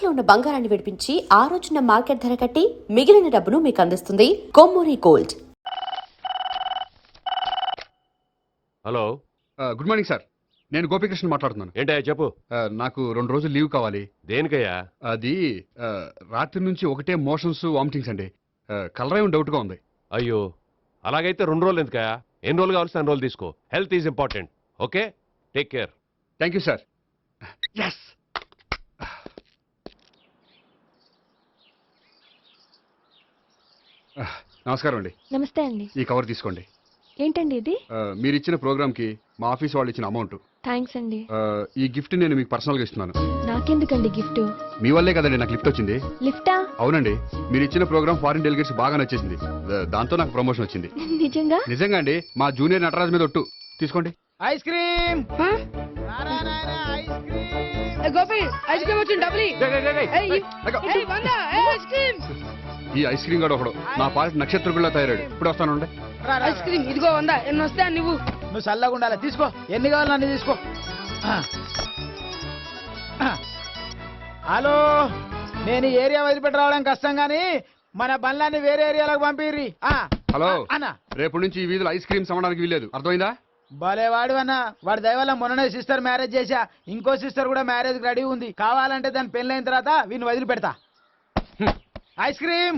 తాకట్టులో ఉన్న బంగారాన్ని విడిపించి ఆ రోజున మార్కెట్ ధర కట్టి మిగిలిన డబ్బును మీకు అందిస్తుంది Kommuri gold. Hello, good morning sir. నేను గోపికృష్ణ మాట్లాడుతున్నాను. ఏంటయ్యా చెప్పు. నాకు 2 రోజులు లీవ్ కావాలి. దేనికయ్యా? అది రాత్రి నుంచి ఒకటే మోషన్స్ వామిటింగ్స్ అండి. కలరేం డౌట్గా ఉంది. అయ్యో, అలాగైతే 2 రోజులు ఎందుకయ్యా? ఎన్ని రోజులు కావాల్సిన 2 రోజులు తీసుకో. Health is important. Okay, take care. Thank you sir. Yes. నమస్కారం అండి. నమస్తే అండి. ఈ కవర్ తీసుకోండి. ఏంటండి ఇది? మీరు ఇచ్చిన ప్రోగ్రామ్కి మా ఆఫీస్ వాళ్ళు ఇచ్చిన అమౌంట్. థ్యాంక్స్ అండి. ఈ గిఫ్ట్ నేను మీకు పర్సనల్గా ఇస్తున్నాను. నాకెందుకండి గిఫ్ట్? మీ వల్లే కదండి నాకు లిఫ్ట్ వచ్చింది. లిఫ్టా? అవునండి, మీరు ఇచ్చిన ప్రోగ్రామ్ ఫారిన్ డెలిగేట్స్ బాగా నచ్చేసింది. దాంతో నాకు ప్రమోషన్ వచ్చింది. నిజంగా? నిజంగా అండి. మా జూనియర్ నటరాజ్ మీద ఒట్టు. తీసుకోండి. Ice cream. Gopi ice cream వచ్చింది. డబ్బులు ఈ ఐస్ క్రీమ్ గడు ఒకడు నా పాలిట నక్షత్రకుల్లా తయారాడు. ఇప్పుడు వస్తానండి. ఐస్ క్రీమ్ ఇదిగో 100. ఎన్ని వస్తే నువ్వు చల్లగా ఉండాలి. తీసుకో, ఎన్ని కావాలి అన్ని తీసుకో. హలో, నేను ఈ ఏరియా వదిలిపెట్టి రావడం కష్టం గానీ మన బండ్లన్నీ వేరే ఏరియాలకు పంపిర్రి. హలో అన్న, రేపు నుంచి ఈ వీధిలో ఐస్ క్రీమ్స్ అమ్మడానికి వీల్లేదు. అర్థమైందా? భలే వాడు అన్న. వాడి దయ వల్ల మొన్ననే సిస్టర్ మ్యారేజ్ చేశా. ఇంకో సిస్టర్ కూడా మ్యారేజ్ రెడీ ఉంది. కావాలంటే దాని పెళ్ళైన తర్వాత వీడిని వదిలిపెడతా. ఐస్ క్రీమ్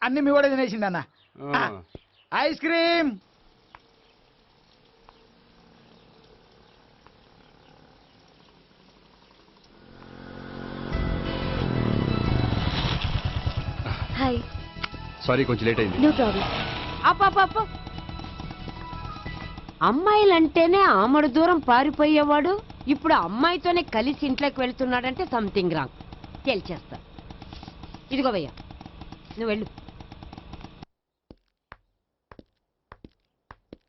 అన్ని మీ కూడా తినేసిండి అన్న. Ice cream. హాయ్. సారీ, కొంచెం లేట్ అయింది. No problem. అప్ప అమ్మాయిలంటేనే ఆమడు దూరం పారిపోయేవాడు ఇప్పుడు అమ్మాయితోనే కలిసి ఇంట్లోకి వెళ్తున్నాడంటే సంథింగ్ రాంగ్. తేల్చేస్తా. ఇదిగో భయ్య, నువ్వు వెళ్ళు.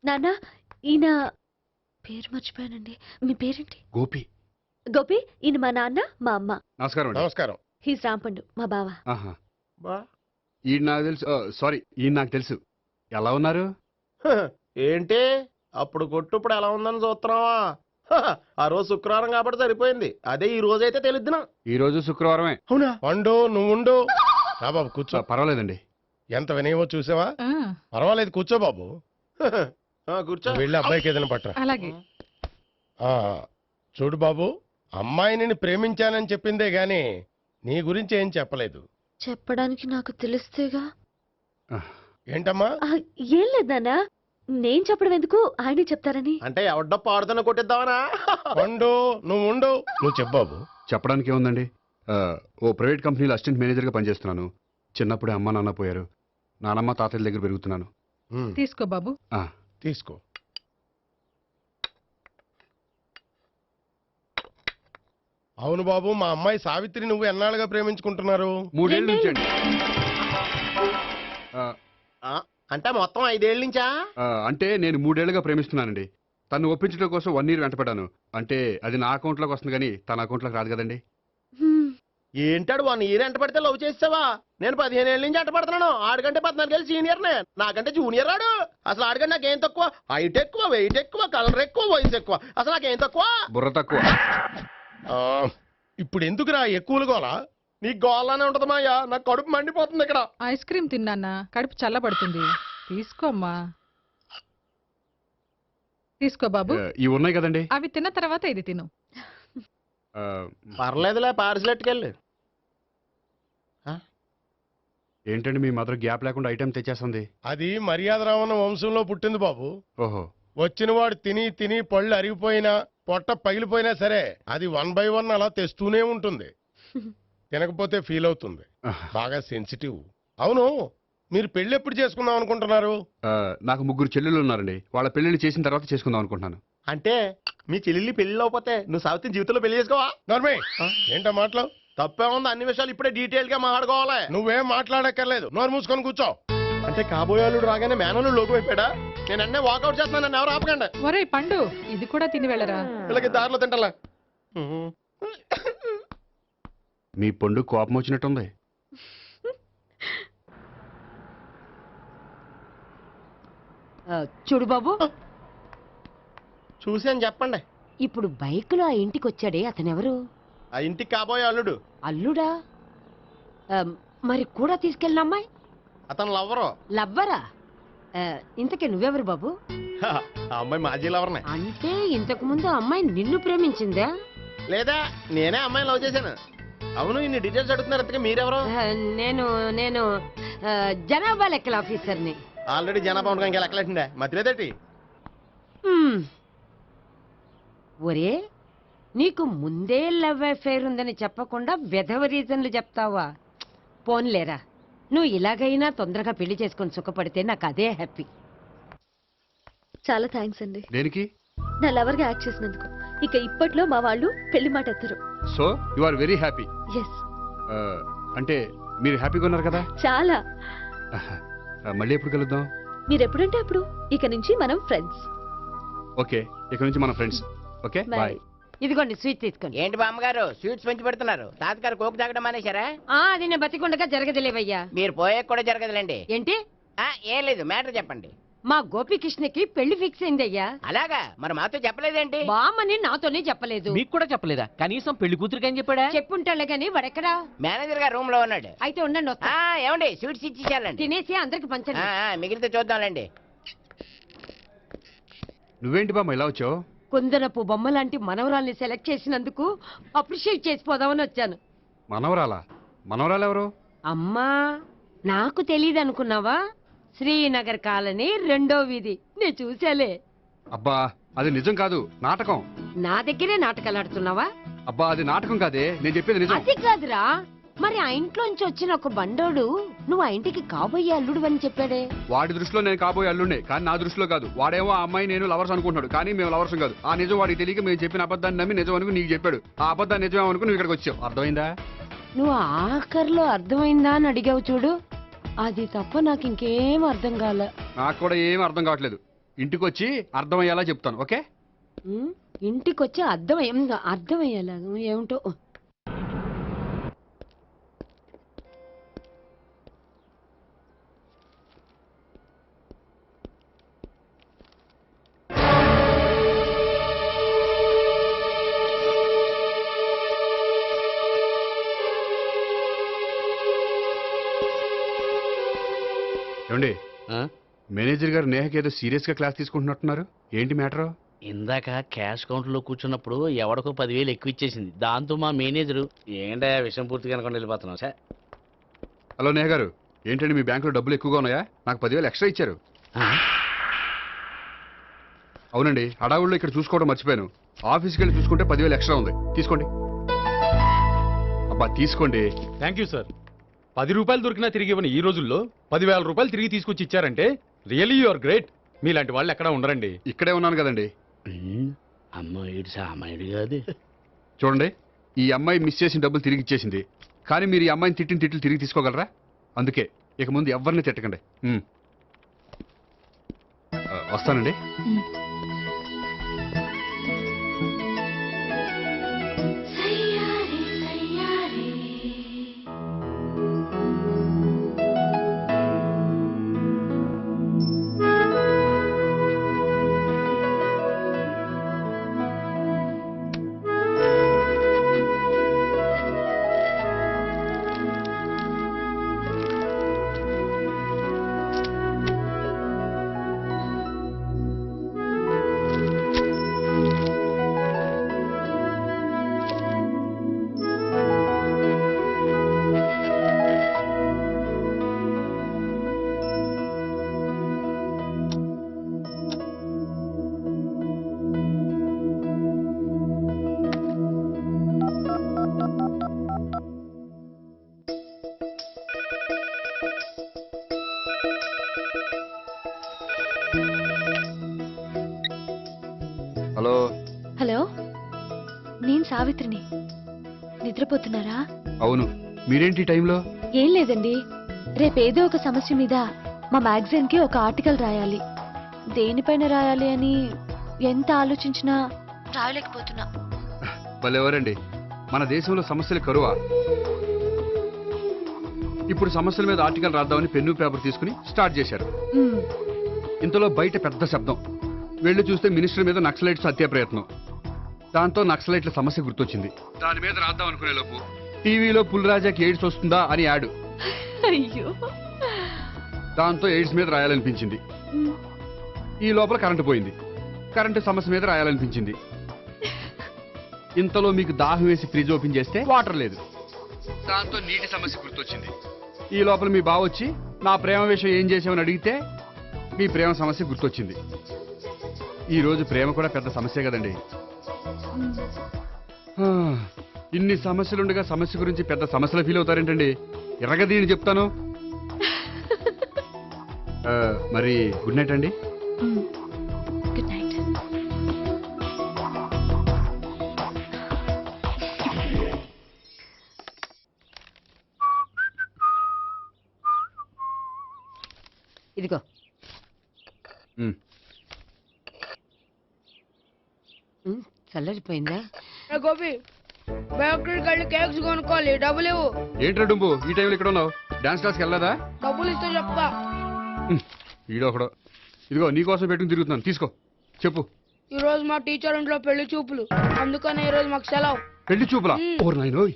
నాన్న, ఈయన పేరు మర్చిపోయానండి. మీ పేరేంటి? గోపి. గోపి, ఈయన మా నాన్న, మా అమ్మ. నమస్కారం అండి. నమస్కారం. హీస్ రాంపండు, మా బావ. ఈయన నాకు తెలుసు. సారీ, ఈయన నాకు తెలుసు. ఎలా ఉన్నారు? ఏంటి అప్పుడు కొట్టు ఇప్పుడు ఎలా ఉందని చూస్తున్నావా? ఆ రోజు శుక్రవారం కాబట్టి సరిపోయింది. అదే ఈ రోజు అయితే తెలిద్దునా. ఈ రోజు శుక్రవారమే. అవునా? పండు నువ్వుండు. రా బాబు కూర్చో. పర్వాలేదండి. ఎంత వినయమో చూసావా? పర్వాలేదు, కూర్చో బాబు. కూర్చో. వెళ్ళి అబ్బాయికి ఏదైనా పట్టరా. అలాగే. చూడు బాబు, అమ్మాయి నిన్ను ప్రేమించానని చెప్పిందే గాని నీ గురించి ఏం చెప్పలేదు. చెప్పడానికి నాకు తెలిస్తేగా. ఏంటమ్మా? ఏం లేదు నాన్న, నేను చెప్పడం ఎందుకు, ఆయనే చెప్తారని. అంటే ఎవడ్డో పాడుతున్న కొట్టిద్దామనా? పండు నువ్వుండు. నువ్వు చెప్పు బాబు. చెప్పడానికి ఏముందండి, ఓ ప్రైవేట్ కంపెనీలో అసిస్టెంట్ మేనేజర్గా పనిచేస్తున్నాను. చిన్నప్పుడే అమ్మ నాన్న పోయారు. నానమ్మ తాతయ్య దగ్గర పెరుగుతున్నాను. తీసుకో బాబు. తీసుకో. అవును బాబు, మా అమ్మాయి సావిత్రి నువ్వు ఎన్నాళ్ళుగా ప్రేమించుకుంటున్నారు? 3 ఏళ్ళ నుంచి అండి. అంటే మొత్తం 5 ఏళ్ళ నుంచా? అంటే నేను 3 ఏళ్ళుగా ప్రేమిస్తున్నానండి. తను ఒప్పించడం కోసం 1 year వెంటపడ్డాను. అంటే అది నా అకౌంట్లోకి వస్తుంది కానీ తన అకౌంట్లోకి రాదు కదండి. ఏంటాడు 1 year ఎంట పడితే లవ్ చేసావా? నేను 15 ఏళ్ళ నుంచి ఎంట పడుతున్నాను. ఆడికంటే 14 ఏళ్ళు సీనియర్నే. నాకంటే జూనియర్ రాడు. అసలు ఆడికంటే నాకేం తక్కువ? హైట్ ఎక్కువ, వెయిట్ ఎక్కువ, కలర్ ఎక్కువ, వయసు ఎక్కువ. అసలు నాకేం తక్కువ? బుర్ర తక్కువ. ఇప్పుడు ఎందుకురా ఎక్కువలు గోలా? నీకు గోళ్ళనే ఉంటది మాయా. నాకు కడుపు మండిపోతుంది ఇక్కడ. ఐస్ క్రీమ్ తిన్నా, కడుపు చల్లబడుతుంది. తీసుకోమ్మా. తీసుకో బాబు. ఇవి ఉన్నాయి కదండి. అవి తిన్న తర్వాత ఇది తిను. పర్లేదులే, పార్సిలెట్టుకెళ్ళి. ఏంటండి మీ మదర్ గ్యాప్ లేకుండా ఐటెం తెచ్చేస్తుంది? అది మర్యాద రావణ వంశంలో పుట్టింది బాబు. ఓహో. వచ్చిన వాడు తిని తిని పళ్ళు అరిగిపోయినా పొట్ట పగిలిపోయినా సరే అది 1 by 1 అలా తెస్తూనే ఉంటుంది. తినకపోతే ఫీల్ అవుతుంది. బాగా సెన్సిటివ్. అవును, మీరు పెళ్లి ఎప్పుడు చేసుకుందాం అనుకుంటున్నారు? నాకు 3 చెల్లెళ్ళు ఉన్నారండి. వాళ్ళ పెళ్లిళ్ళు చేసిన తర్వాత చేసుకుందాం అనుకుంటున్నాను. అంటే మీ చెల్లెల్ని పెళ్లి లేకపోతే నువ్వు సావిత్రి జీవితంలో పెళ్లి చేసుకోవా? నర్మే, ఏంటో మాటలు? తప్పే ఉంది. అన్ని విషయాలు ఇప్పుడే డీటెయిల్ గా మాట్లాడుకోవాలి. నువ్వేం మాట్లాడక్కర్లేదు, నోరు మూసుకొని కూర్చో. అంటే కాబోయేవాళ్ళు రాగానే మేనలు లోకి అయిపోయాడా? నేను అన్నీ వాకౌట్ చేస్తున్నాను. నన్ను ఎవరు ఆపకండి. ఒరే పండు, ఇది కూడా తిని వెళ్ళరా. వీళ్ళకి దారిలో తింటలా. మీ పండు కోపం వచ్చినట్టుంది. చూడు బాబు, చూసి అని చెప్పండి. ఇప్పుడు బైక్ లో ఆ ఇంటికి వచ్చాడే అతనెవరు? ఆ ఇంటికి కాబోయే అల్లుడు. అల్లుడా ఆ, మరి కూడా తీసుకెళ్ళిన అమ్మాయి అతను లవ్వరు. లవ్వరా? ఇంతకీ నువ్వెవరు బాబు? ఆ అమ్మాయి మాజీ లవర్నే. అంటే ఇంతకు ముందు అమ్మాయి నిన్ను ప్రేమించిందా? లేదా నేనే అమ్మాయిని లవ్ చేశాను. అవును, ఇన్ని డీటెయిల్స్ అడుగుతున్నారు. ఇంతకీ మీరెవరు? నేను నేను జనాభా లెక్కల ఆఫీసర్ని. ఆల్రెడీ జనాభా ఉండగా ఇంకా లెక్కలేసిందే మధ్యలేదేటి? హ్మ్. ఒరే, నీకు ముందే లవ్ అఫైర్ ఉందని చెప్పకుండా వెధవ రీజన్లు చెప్తావా? పోన్లేరా, నువ్వు ఇలాగైనా తొందరగా పెళ్లి చేసుకొని సుఖపడితే నాకు అదే హ్యాపీ. చాలా థ్యాంక్స్ అండి దేనికి? నా లవర్ గా యాక్ట్ చేసినందుకు. ఇక ఇప్పట్లో మా వాళ్ళు పెళ్లి మాట ఎత్తరు. So you are very happy. Yes, అంటే మీరు హ్యాపీగా ఉన్నారు కదా? చాలా. మళ్ళీ ఎప్పుడు కలుద్దాం? మీరు ఎప్పుడంటే అప్పుడు. ఇక నుంచి మనం ఫ్రెండ్స్. ఓకే, ఇక నుంచి మన ఫ్రెండ్స్. Okay bye. బాయ్. ఇదిగోండి స్వీట్ తీసుకోండి. ఏంటి బామ్మగారు స్వీట్స్ పెంచి పెడుతున్నారు? తాతగారు కోక్ తాగడం మానేశారా? అది నేను బతికుండగా జరగదులేవయ్యా. మీరు పోయే కూడా జరగదులేండి. ఏంటి? ఏం లేదు, మ్యాటర్ చెప్పండి. మా గోపికృష్ణకి పెళ్లి ఫిక్స్ అయిందయ్యా. అలాగా? మరి మాతో చెప్పలేదేంటి? బామ్మని నాతోనే చెప్పలేదు. మీకు కూడా చెప్పలేదా? కనీసం పెళ్లి కూతురికి అని చెప్పాడా? చెప్పుంటాలే గాని వాడెక్కడా? మేనేజర్ గారు రూమ్ లో ఉన్నాడు. అయితే ఉండండి వస్తా. ఏమండి స్వీట్స్ ఇచ్చేసాలండి. తినేసి అందరికి పంచండి. మిగిలితే చూద్దాంలేండి. నువ్వేంటి బామ్మ ఇలా వచ్చావు? కుందనపు బొమ్మ లాంటి మనవరాల్ని సెలెక్ట్ చేసినందుకు అప్రిషియేట్ చేసిపోదామని వచ్చాను. మనవరాలా? మనవరాలు ఎవరు? అమ్మా, నాకు తెలియదు అనుకున్నావా? శ్రీనగర్ కాలనీ 2వ వీధి. నేను చూశాలే. అబ్బా, అది నిజం కాదు, నాటకం. నా దగ్గరే నాటకాలు ఆడుతున్నావా? అబ్బా, అది నాటకం కాదే, నేను చెప్పేది నిజం. అది కాదురా, మరి ఆ ఇంట్లోంచి వచ్చిన ఒక బండోడు నువ్వు ఆ ఇంటికి కాబోయే అల్లుడు అని చెప్పాడే. వాడి దృష్టిలో నేను కాబోయే అల్లుండే, కానీ నా దృష్టిలో కాదు. వాడేమో ఆ అమ్మాయి నేను లవర్స్ అనుకుంటున్నాడు, కానీ మేము లవర్స్ కాదు. ఆ నిజం వాడికి తెలియక మేము చెప్పిన అబద్ధాన్ని నమ్మి నిజం అనుకుని నీకు చెప్పాడు. ఆ అబద్ధాన్ని నిజం అనుకుని నువ్వు ఇక్కడికి వచ్చావు. అర్థమైందా? నువ్వు ఆఖరిలో అర్థమైందా అని అడిగావు చూడు, అది తప్ప నాకు ఇంకేం అర్థం కాలే. నాకు కూడా ఏం అర్థం కావట్లేదు. ఇంటికి వచ్చి అర్థమయ్యేలా చెప్తాను. ఓకే? ఇంటికొచ్చి అర్థమయ్యేలా ఏమిటో. ఏమండి, ఆ? మేనేజర్ గారు నేహకి ఏదో సీరియస్ గా క్లాస్ తీసుకుంటున్నట్టున్నారు. ఏంటి మ్యాటర్? ఇందాక క్యాష్ కౌంటర్ లో కూర్చున్నప్పుడు ఎవడికో 10,000 ఎక్కువ ఇచ్చేసింది. దాంతో మా మేనేజరు ఏంటా విషయం పూర్తిగా అనుకుని వెళ్ళిపోతున్నాం సార్. హలో నేహ గారు, ఏంటండి మీ బ్యాంకులో డబ్బులు ఎక్కువగా ఉన్నాయా? నాకు 10,000 ఎక్స్ట్రా ఇచ్చారు. అవునండి, హడావుల్లో ఇక్కడ చూసుకోవడం మర్చిపోయాను. ఆఫీస్కి వెళ్ళి చూసుకుంటే 10,000 ఎక్స్ట్రా ఉంది. తీసుకోండి. అబ్బా తీసుకోండి. Thank you sir. 10 రూపాయలు దొరికినా తిరిగి ఇవ్వని ఈ రోజుల్లో 10,000 రూపాయలు తిరిగి తీసుకొచ్చి ఇచ్చారంటే రియలీ యు ఆర్ గ్రేట్. మీలాంటి వాళ్ళు ఎక్కడా ఉండరండి. ఇక్కడే ఉన్నాను కదండి. అమ్మ ఈడు సామాన్యుడు కాదు. చూడండి, ఈ అమ్మాయి మిస్ చేసిన డబ్బులు తిరిగి ఇచ్చేసింది, కానీ మీరు ఈ అమ్మాయిని తిట్టిన తిట్లు తిరిగి తీసుకోగలరా? అందుకే ఇక ముందు ఎవరిని తిట్టకండి. వస్తానండి. హలో. హలో, నేను సావిత్రిని. నిద్రపోతున్నారా? అవును, మీరేంటి ఈ టైంలో? ఏం లేదండి, రేపేదో ఒక సమస్య మీద మా మ్యాగజైన్ కి ఒక ఆర్టికల్ రాయాలి. దేనిపైన రాయాలి అని ఎంత ఆలోచించినా రాయలేకపోతున్నా. ఎవరండి, మన దేశంలో సమస్యలు కరువా? ఇప్పుడు సమస్యల మీద ఆర్టికల్ రాద్దామని పెన్ను పేపర్ తీసుకుని స్టార్ట్ చేశారు. ఇంతలో బయట పెద్ద శబ్దం. వెళ్ళి చూస్తే మినిస్టర్ మీద నక్సలైట్స్ హత్య ప్రయత్నం. దాంతో నక్సలైట్ల సమస్య గుర్తొచ్చింది. దాని మీద రాద్దాం అనుకునే లోపు టీవీలో పుల్రాజాకి ఎయిడ్స్ వస్తుందా అని యాడ్. అయ్యో. దాంతో ఎయిడ్స్ మీద రాయాలనిపించింది. ఈ లోపల కరెంటు పోయింది. కరెంటు సమస్య మీద రాయాలనిపించింది. ఇంతలో మీకు దాహం వేసి ఫ్రిడ్జ్ ఓపెన్ చేస్తే వాటర్ లేదు. దాంతో నీటి సమస్య గుర్తొచ్చింది. ఈ లోపల మీ బావ వచ్చి నా ప్రేమ విషయం ఏం చేసామని అడిగితే మీ ప్రేమ సమస్య గుర్తొచ్చింది. ఈ రోజు ప్రేమ కూడా పెద్ద సమస్య కదండి. ఇన్ని సమస్యలుండగా సమస్య గురించి పెద్ద సమస్యలు ఫీల్ అవుతారేంటండి? ఎరగదీని చెప్తాను. మరి గుడ్ నైట్ అండి. Good night. ఇదిగో చల్లరిపోయిందా? గోపి బేకరీకి వెళ్ళి కేక్స్ కొనుక్కోవాలి, డబ్బులు ఇవ్వు. ఏంట్రా డుంబు ఈ టైంలో ఇక్కడ ఉన్నావు? డాన్స్ క్లాస్కి వెళ్ళదా? డబ్బులు ఇస్తే చెప్తా. ఈడో ఒకడో. ఇదిగో నీకోసం పెట్టుకుని తిరుగుతున్నాను, తీసుకో. చెప్పు. ఈ రోజు మా టీచర్ ఇంట్లో పెళ్లి చూపులు, అందుకనే ఈ రోజు మాకు సెలవు. పెళ్లి చూపులా? ఓర్ నాయనోయ్.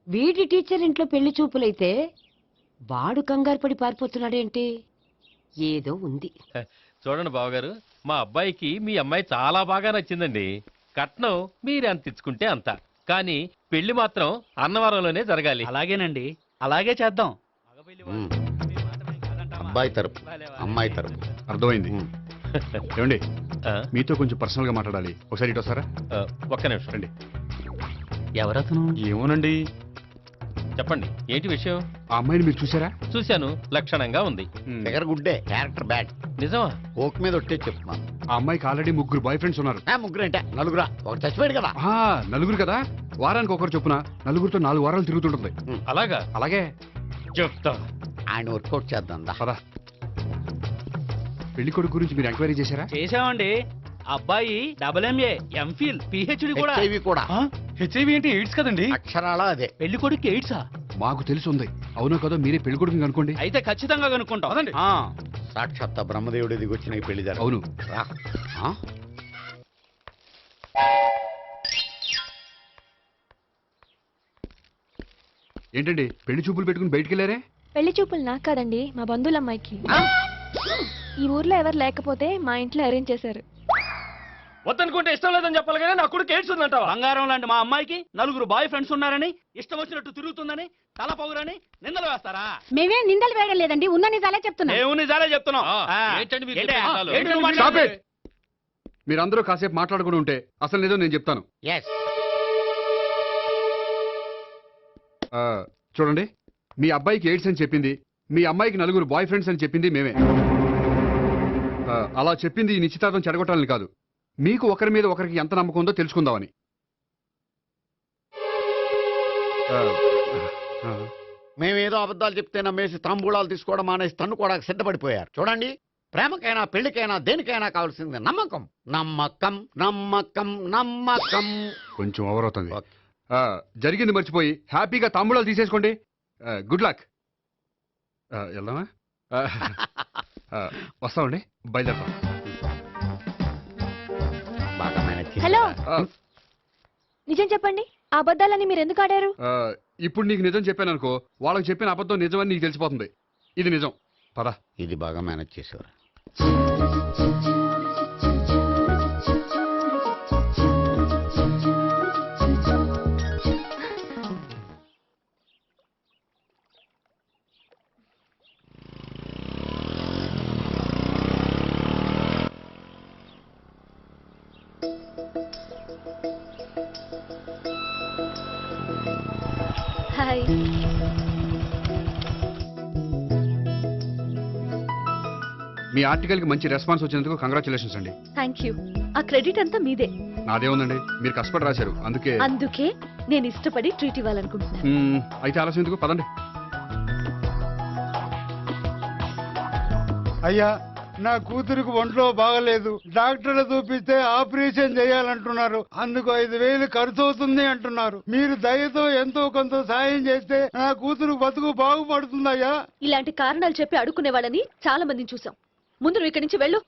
వీడి టీచర్ ఇంట్లో పెళ్లి చూపులైతే వాడు కంగారు పడి పారిపోతున్నాడేంటి? ఏదో ఉంది. చూడండి బావగారు, మా అబ్బాయికి మీ అమ్మాయి చాలా బాగా నచ్చిందండి. కట్నం మీరు ఎంత ఇచ్చుకుంటే అంత, కానీ పెళ్లి మాత్రం అన్నవరంలోనే జరగాలి. అలాగేనండి, అలాగే చేద్దాం. అబ్బాయి తరపు అమ్మాయి తరపు. అర్థమైంది. ఏమండి మీతో కొంచెం పర్సనల్ గా మాట్లాడాలి. ఒకసారి ఇటు వస్తారా? ఒక్క నిమిషం రండి. ఎవరతను? ఏమోనండి. చెప్పండి, ఏంటి విషయం? ఆ అమ్మాయిని మీరు చూసారా? చూశాను, లక్షణంగా ఉంది. ఫిగర్ గుడ్డే, క్యారెక్టర్ బ్యాడ్. నిజమా? ఓక్ మీద ఒట్టే చెప్తున్నాను. ఆ అమ్మాయికి ఆల్రెడీ 3 బాయ్ ఫ్రెండ్స్ ఉన్నారు. ముగ్గురు అంటే నలుగురా? ఒకటి చచ్చిపోయాడు కదా. నలుగురు కదా, వారానికి ఒకరు చొప్పున నలుగురితో 4 వారాలు తిరుగుతుంటుంది. అలాగా? అలాగే చెప్తా. ఆయన వర్కౌట్ చేద్దాం దా. పదా. పెళ్లి కొడుకు గురించి మీరు ఎంక్వైరీ చేశారా? చేసామండి. అబ్బాయి MA, MPhil, PhD కూడా. హెచ్ఐవి కూడా. హెచ్ఐవి అంటే ఎయిడ్స్ కదండి. అక్షరాల అదే. పెళ్లి కొడుకు ఎయిడ్సా? మాకు తెలిసి ఉంది. అవునో కదా, మీరే పెళ్లి కొడుకుని కనుకోండి. అయితే ఖచ్చితంగా కనుక్కుంటాం. సాక్షాత్ బ్రహ్మదేవుడి దిగి వచ్చిన పెళ్లి జరగదు. అవును. ఏంటండి పెళ్లి చూపులు పెట్టుకుని బయటికి వెళ్ళారే? పెళ్లి చూపులు నాకు కాదండి, మా బంధువుల అమ్మాయికి. ఈ ఊర్లో ఎవరు లేకపోతే మా ఇంట్లో అరేంజ్ చేశారు. వద్దనుకుంటే ఇష్టం లేదని చెప్పాలి కానీ నా కొడుకు ఎయిడ్స్ ఉందంటావా? బంగారం లాంటి మా అమ్మాయికి 4 బాయ్ ఫ్రెండ్స్ ఉన్నారని, ఇష్టం వచ్చినట్టు తిరుగుతుందని, తల పౌరని నిందలు వేస్తారా? మేమే నిందలు వేయడం లేదండి, ఉన్న నిజాలే చెప్తున్నా. దేవుని నిజాలే చెప్తున్నాం. ఏంటండి మీరు ఏంటి? చెప్పే నిజాలు? ఏంటి నువ్వు Stop మాట్లాడేది? it! మీరందరూ కాసేపు మాట్లాడుకుని ఉంటే అసలు నిజం నేను చెప్తాను. ఎస్. చూడండి, మీ అబ్బాయికి ఎయిడ్స్ అని చెప్పింది, మీ అమ్మాయికి 4 బాయ్ ఫ్రెండ్స్ అని చెప్పింది మేమే. అలా చెప్పింది ఈ నిశ్చితార్థం చెడగొట్టాలని కాదు, మీకు ఒకరి మీద ఒకరికి ఎంత నమ్మకం ఉందో తెలుసుకుందామని. మేమేదో అబద్ధాలు చెప్తే నమ్మేసి తాంబూలాలు తీసుకోవడం మానేసి తన్నుకోవడానికి సిద్ధపడిపోయారు. చూడండి, ప్రేమకైనా పెళ్లికైనా దేనికైనా కావాల్సింది నమ్మకం. నమ్మకం నమ్మకం నమ్మకం. కొంచెం ఓవర్ అవుతుంది. జరిగింది మర్చిపోయి హ్యాపీగా తాంబూలాలు తీసేసుకోండి. Good luck. వెళ్దామా? వస్తామండి, బయలుదేరతాం. బాగా మేనేజ్ చేశారు. హలో, నిజం చెప్పండి, ఆ అబద్ధాలని మీరు ఎందుకు ఆడారు? ఇప్పుడు నీకు నిజం చెప్పాను అనుకో, వాళ్ళకి చెప్పిన అబద్ధం నిజమని నీకు తెలిసిపోతుంది. ఇది నిజం. పద. ఇది బాగా మేనేజ్ చేసేవారు. హాయ్. మీ ఆర్టికల్ కి మంచి రెస్పాన్స్ వచ్చినందుకు కంగ్రాచులేషన్స్ అండి. Thank you. ఆ క్రెడిట్ అంతా మీదే. నాదేముందండి, మీరు కష్టపడి రాశారు, అందుకే. అందుకే నేను ఇష్టపడి ట్రీట్ ఇవ్వాలనుకుంటున్నాను. అయితే ఆలస్యం ఎందుకు, పదండి. అయ్యా, నా కూతురికి ఒంట్లో బాగలేదు, డాక్టర్లు చూపిస్తే ఆపరేషన్ చేయాలంటున్నారు. అందుకు 5,000 ఖర్చు అవుతుంది అంటున్నారు. మీరు దయతో ఎంతో కొంత సాయం చేస్తే నా కూతురు బతుకు బాగుపడుతుందయ్యా. ఇలాంటి కారణాలు చెప్పి అడుక్కునే వాళ్ళని చాలా మందిని చూసాం. ముందు నువ్వు ఇక్కడి నుంచి వెళ్ళు.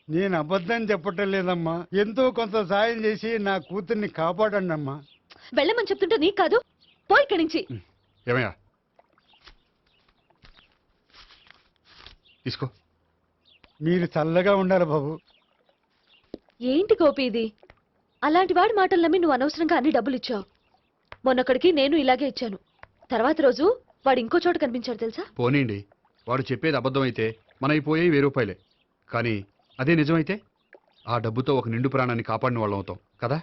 నేను అబద్ధం చెప్పటం లేదమ్మా. ఎంతో కొంత సాయం చేసి నా కూతుర్ని కాపాడండి అమ్మా. వెళ్ళమని చెప్తుంటే నీకు కాదు, పోయి ఇక్కడి నుంచి. ఏమయ్యా తీసుకో. మీరు చల్లగా ఉండాలి బాబు. ఏంటి గోపి ఇది? అలాంటి వాడి మాటలు నమ్మి నువ్వు అనవసరంగా అన్ని డబ్బులు ఇచ్చావు. మొన్నొక్కడికి నేను ఇలాగే ఇచ్చాను. తర్వాత రోజు వాడు ఇంకో చోట కనిపించాడు తెలుసా? పోనీండి, వాడు చెప్పేది అబద్ధం అయితే మనకి పోయేవి 1000 రూపాయలే. కానీ అదే నిజమైతే ఆ డబ్బుతో ఒక నిండు ప్రాణాన్ని కాపాడిన వాళ్ళం అవుతాం కదా.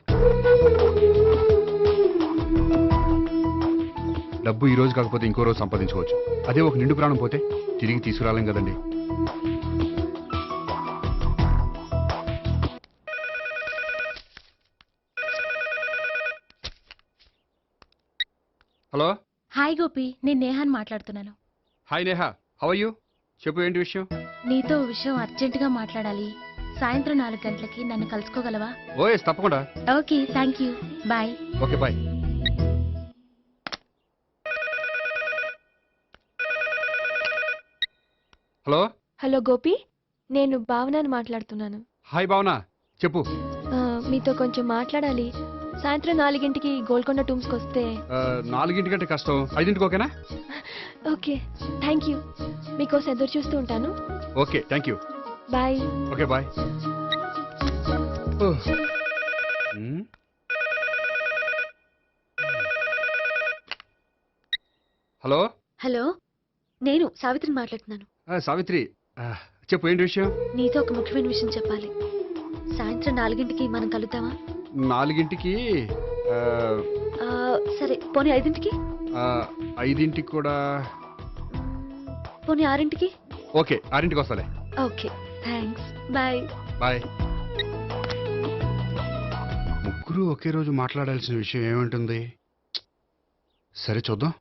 డబ్బు ఈ రోజు కాకపోతే ఇంకో రోజు సంపాదించుకోవచ్చు. అదే ఒక నిండు ప్రాణం పోతే తిరిగి తీసుకురాలేం కదండి. హలో. హాయ్ గోపి, నేను నేహాన్ మాట్లాడుతున్నాను. Hi Neha, how are you? చెప్పు, ఏంటి విషయం? నీతో విషయం అర్జెంటుగా మాట్లాడాలి. సాయంత్రం 4 గంటలకి నన్ను కలుసుకోగలవా? ఓఎస్, తప్పకుండా. Okay, thank you, bye. Okay, bye. Hello. Hello Gopi, నేను భావనని మాట్లాడుతున్నాను. హాయ్ భావన, చెప్పు. మీతో కొంచెం మాట్లాడాలి. సాయంత్రం 4 గంటకి గోల్కొండ టూమ్స్కి వస్తే. 4 గంటకంటే కష్టం, 5 ఓకేనా? Okay, thank you. మీకోసం ఎదురు చూస్తూ ఉంటాను. Okay, thank you. Bye. Okay, bye. Hello. Hello, నేను సావిత్రిని మాట్లాడుతున్నాను. సావిత్రి, చెప్పు, ఏంటి విషయం? నీతో ఒక ముఖ్యమైన విషయం చెప్పాలి. సాయంత్రం 4 గంటకి మనం కలుద్దామా? 4 గంటకి? సరే, పోనీ 5 గంటకి? 5 గంటకి కూడా. పోనీ 6 గంటకి? ఓకే, 6 గంటకి వస్తాలే. Okay, thanks, bye. బాయ్. ముగ్గురు ఒకే రోజు మాట్లాడాల్సిన విషయం ఏముంటుంది? సరే, చూద్దాం.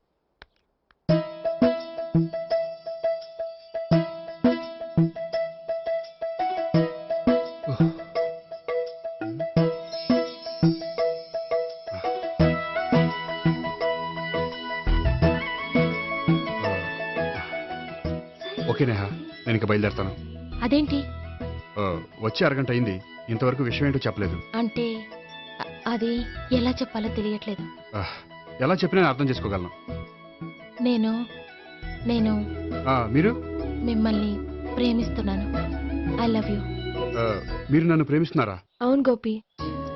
ఓకే నేహా, నేను ఇంకా బయలుదేరుతాను. అదేంటి? వచ్చి 1 గంట అయింది, ఇంతవరకు విషయం ఏంటో చెప్పలేదు. అంటే అది ఎలా చెప్పాలో తెలియట్లేదు. ఎలా చెప్పినా నేను అర్థం చేసుకోగలను. నేను నేను మీరు? మిమ్మల్ని ప్రేమిస్తున్నాను. I love you. మీరు నన్ను ప్రేమిస్తున్నారా? అవును గోపి,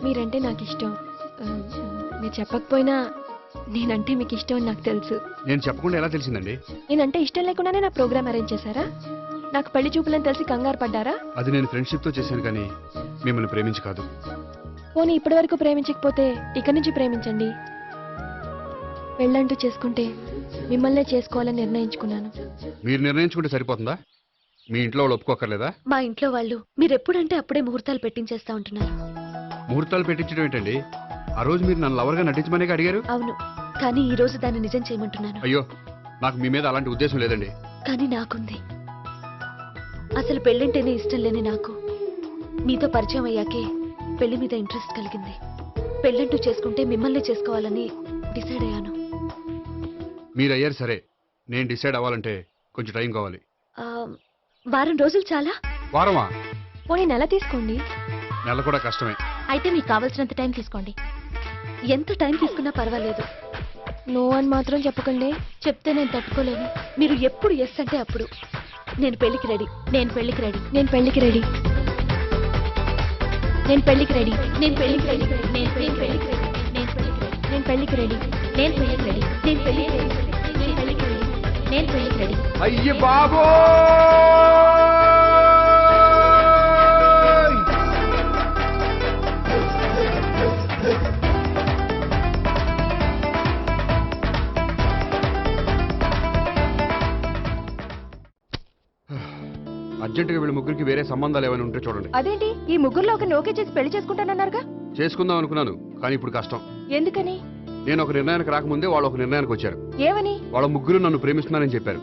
మీరంటే నాకు ఇష్టం. మీరు చెప్పకపోయినా నేనంటే మీకు ఇష్టం అని నాకు తెలుసు. నేను చెప్పకుండా ఎలా తెలిసిందండి? నేనంటే ఇష్టం లేకుండానే నా ప్రోగ్రామ్ అరేంజ్ చేశారా? నాకు పెళ్లి చూపులని తెలిసి కంగారు పడ్డారా? అది నేను ఫ్రెండ్షిప్ తో చేశాను, కానీ మిమ్మల్ని ప్రేమించి కాదు. పోనీ ఇప్పటి వరకు ప్రేమించకపోతే ఇక నుంచి ప్రేమించండి. పెళ్ళంటూ చేసుకుంటే మిమ్మల్నే చేసుకోవాలని నిర్ణయించుకున్నాను. మీరు నిర్ణయించుకుంటే సరిపోతుందా? మీ ఇంట్లో వాళ్ళు ఒప్పుకోకర్లేదా? మా ఇంట్లో వాళ్ళు మీరెప్పుడంటే అప్పుడే ముహూర్తాలు పెట్టించేస్తా ఉంటున్నారు. ముహూర్తాలు పెట్టించడం ఏంటండి? ఆ రోజు మీరు నన్ను లవర్గా నటించమనే అడిగారు. అవును, కానీ ఈ రోజు దాన్ని నిజం చేయమంటున్నాను. అయ్యో, నాకు మీ మీద అలాంటి ఉద్దేశం లేదండి. కానీ నాకుంది. అసలు పెళ్ళంటేనే ఇష్టం లేని నాకు మీతో పరిచయం అయ్యాకే పెళ్లి మీద ఇంట్రెస్ట్ కలిగింది. పెళ్ళంటూ చేసుకుంటే మిమ్మల్ని చేసుకోవాలని డిసైడ్ అయ్యాను. మీరు అయ్యారు సరే, నేను డిసైడ్ అవ్వాలంటే కొంచెం టైం కావాలి. వారం రోజులు చాలా? వారమా? పోనీ నెల తీసుకోండి. నెల కూడా కష్టమే. అయితే మీకు కావాల్సినంత టైం తీసుకోండి. ఎంత టైం తీసుకున్నా పర్వాలేదు. నో అని మాత్రం చెప్పకండి, చెప్తే నేను తట్టుకోలేను. మీరు ఎప్పుడు ఎస్ అంటే అప్పుడు. నేను పెళ్లికి రెడీ. నేను పెళ్లికి రెడీ. నేను పెళ్లికి రెడీ. నేను పెళ్లికి రెడీ. నేను పెళ్లికి రెడీ. నేను పెళ్లికి రెడీ. నేను పెళ్లికి రెడీ. నేను పెళ్లికి రెడీ. నేను పెళ్లికి రెడీ. నేను పెళ్లికి రెడీ. నేను పెళ్లికి రెడీ. అయ్య బాబో! అర్జెంటుగా వీళ్ళ ముగ్గురికి వేరే సంబంధాలు ఏమైనా ఉంటే చూడండి. అదేంటి, ఈ ముగ్గురులో ఒకరిని ఓకే చేసి పెళ్లి చేసుకుంటానన్నారుగా? చేసుకుందాం అనుకున్నాను, కానీ ఇప్పుడు కష్టం. ఎందుకని? నేను ఒక నిర్ణయానికి రాకముందే వాళ్ళు ఒక నిర్ణయానికి వచ్చారు. ఏమని? వాళ్ళ ముగ్గురు నన్ను ప్రేమిస్తున్నారని చెప్పారు.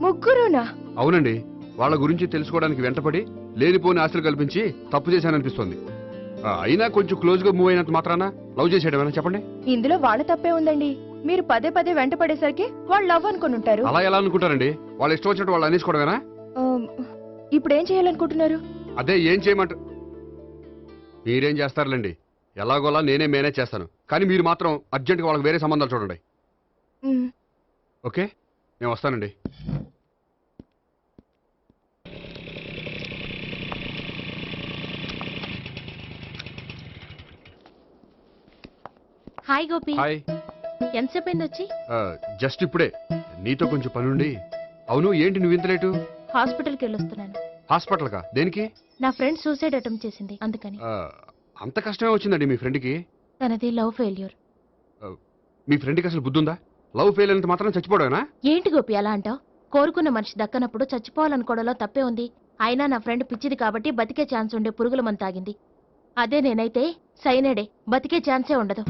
ముగ్గురునా? అవునండి. వాళ్ళ గురించి తెలుసుకోవడానికి వెంటపడి లేనిపోని ఆశలు కల్పించి తప్పు చేశాననిపిస్తోంది. అయినా కొంచెం క్లోజ్ గా మూవ్ అయినంత మాత్రాన లవ్ చేసేయడమేనా చెప్పండి? ఇందులో వాళ్ళ తప్పే ఉందండి. మీరు పదే పదే వెంట పడేసరికి వాళ్ళు లవ్ అనుకుని ఉంటారు. అలా ఎలా అనుకుంటారండి? వాళ్ళు ఇష్టం వచ్చినట్టు వాళ్ళు అనేసుకోవడమేనా? ఇప్పుడు ఏం చేయాలనుకుంటున్నారు? అదే ఏం చేయమంట మీరేం చేస్తారులేండి, ఎలాగోలా నేనే మేనేజ్ చేస్తాను. కానీ మీరు మాత్రం అర్జెంట్గా వాళ్ళకి వేరే సంబంధాలు చూడండి. ఓకే, నేను వస్తానండి. హాయ్ గోపి. హాయ్. ఎంతసేపు అయింది వచ్చి? జస్ట్ ఇప్పుడే. నీతో కొంచెం పనుండి. అవును, ఏంటి నువ్వు ఇంత లేటు? హాస్పిటల్కి వెళ్ళొస్తున్నాను. హాస్పిటల్కా? దేనికి? నా ఫ్రెండ్ సూసైడ్ అటెంప్ట్ చేసింది, అందుకని. అంత కష్టమే వచ్చిందండి మీ ఫ్రెండ్కి? తనది లవ్ ఫెయిల్యూర్. మీ ఫ్రెండ్కి అసలు బుద్ధుందా? లవ్ ఫెయిల్ అయినంత మాత్రం చచ్చిపోవడమేనా? ఏంటి గోపి అలా అంటావు? కోరుకున్న మనిషి దక్కనప్పుడు చచ్చిపోవాలనుకోవడంలో తప్పే ఉంది. అయినా నా ఫ్రెండ్ పిచ్చిది కాబట్టి బతికే ఛాన్స్ ఉండే పురుగుల మందు తాగింది. అదే నేనైతే సైనడే, బతికే ఛాన్సే ఉండదు.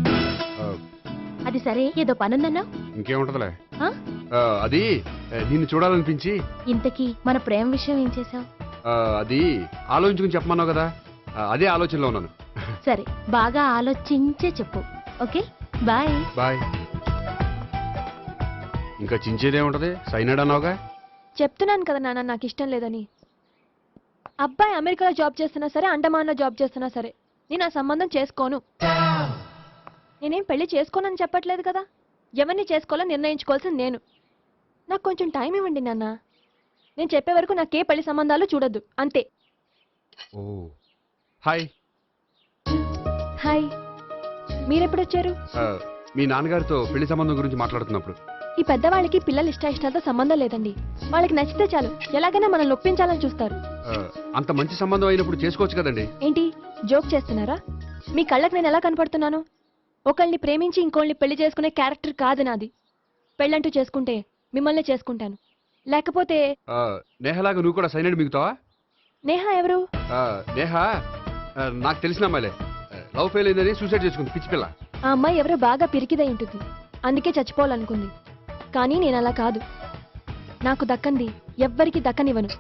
అది సరే, ఏదో పనుందన్నా? ఇంకేముంటదిలే. అది నిన్ను చూడాలనిపించి. ఇంతకీ మన ప్రేమ విషయం ఏం చేసావు? అది ఆలోచించుకుని చెప్పమన్నావు కదా, అదే ఆలోచనలో ఉన్నాను. సరే, బాగా ఆలోచించే చెప్పు. Okay, bye. బాయ్. ఇంకా చించేదేముంటది, సైనాడ్ అన్నావుగా. చెప్తున్నాను కదా నాన్న, నాకు ఇష్టం లేదని. అబ్బాయి అమెరికాలో జాబ్ చేస్తున్నా సరే, అండమాన్లో జాబ్ చేస్తున్నా సరే, నేను ఆ సంబంధం చేసుకోను. నేనేం పెళ్లి చేసుకోనని చెప్పట్లేదు కదా. ఎవరిని చేసుకోవాలో నిర్ణయించుకోవాల్సింది నేను. నాకు కొంచెం టైం ఇవ్వండి నాన్న. నేను చెప్పే వరకు నాకే పెళ్లి సంబంధాలు చూడొద్దు, అంతే. ఓ హాయ్. హాయ్, మీరెప్పుడొచ్చారు? మీ నాన్నగారితో పెళ్లి సంబంధం గురించి మాట్లాడుతున్నప్పుడు. ఈ పెద్దవాళ్ళకి పిల్లల ఇష్టాలతో సంబంధం లేదండి. వాళ్ళకి నచ్చితే చాలు, ఎలాగైనా మనల్ని ఒప్పించాలని చూస్తారు. అంత మంచి సంబంధం అయినప్పుడు చేసుకోవచ్చు కదండి. ఏంటి జోక్ చేస్తున్నారా? మీ కళ్ళకి నేను ఎలా కనపడుతున్నాను? ఒకళ్ళని ప్రేమించి ఇంకోళ్ళని పెళ్లి చేసుకునే క్యారెక్టర్ కాదు నాది. పెళ్ళంటూ చేసుకుంటే మిమ్మల్ని చేసుకుంటాను, లేకపోతే. నేహలాగా నువ్వు కూడా సైనడ్ మిగుతావా? నేహ ఎవరు? నేహ నాకు తెలిసిన అమ్మాయిలే. లవ్ ఫెయిల్ అయిందని సూసైడ్ చేసుకుంది, పిచ్చి పిల్ల. ఆ అమ్మాయి ఎవరో బాగా పిరికిదై ఉంటుంది, అందుకే చచ్చిపోవాలనుకుంది. కానీ నేను అలా కాదు. నాకు దక్కంది ఎవ్వరికి దక్కనివ్వను.